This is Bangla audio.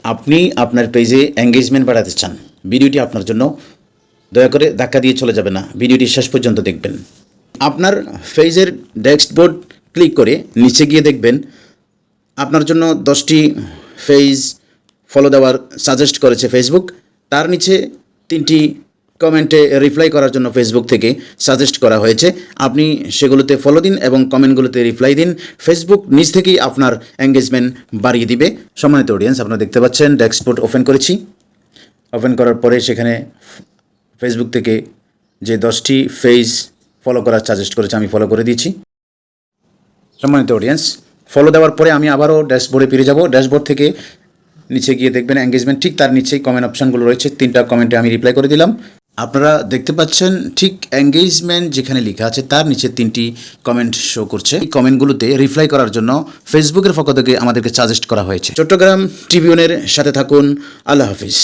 আপনি আপনার পেজে এঙ্গেজমেন্ট বাড়াতে চান, ভিডিওটি আপনার জন্য। দয়া করে ধাক্কা দিয়ে চলে যাবে না, ভিডিওটি শেষ পর্যন্ত দেখবেন। আপনার পেজের ড্যাশবোর্ড ক্লিক করে নিচে গিয়ে দেখবেন আপনার জন্য 10টি পেজ ফলো দেওয়ার সাজেস্ট করেছে ফেসবুক। তার নিচে 3টি কমেন্টে রিপ্লাই করার জন্য ফেসবুক থেকে সাজেস্ট করা হয়েছে। আপনি সেগুলোতে ফলো দিন এবং কমেন্টগুলোতে রিপ্লাই দিন। ফেসবুক নিজ থেকেই আপনার এঙ্গেজমেন্ট বাড়িয়ে দিবে। সম্মানিত অডিয়েন্স, আপনারা দেখতে পাচ্ছেন ড্যাশবোর্ড ওপেন করেছি। ওপেন করার পরে সেখানে ফেসবুক থেকে যে 10টি পেজ ফলো করার সাজেস্ট করেছে আমি ফলো করে দিয়েছি। সম্মানিত অডিয়েন্স, ফলো দেওয়ার পরে আমি আবারও ড্যাশবোর্ডে ফিরে যাব। ড্যাশবোর্ড থেকে নিচে গিয়ে দেখবেন এঙ্গেজমেন্ট, ঠিক তার নিচেই কমেন্ট অপশানগুলো রয়েছে। 3টা কমেন্টে আমি রিপ্লাই করে দিলাম। আপনারা দেখতে পাচ্ছেন ঠিক এঙ্গেজমেন্ট যেখানে লেখা আছে তার নিচে 3টি কমেন্ট শো করছে। এই কমেন্টগুলোতে রিপ্লাই করার জন্য ফেসবুকের পক্ষ থেকে আমাদেরকে সাজেস্ট করা হয়েছে। চট্টগ্রাম ট্রিবিউনের সাথে থাকুন। আল্লাহ হাফিজ।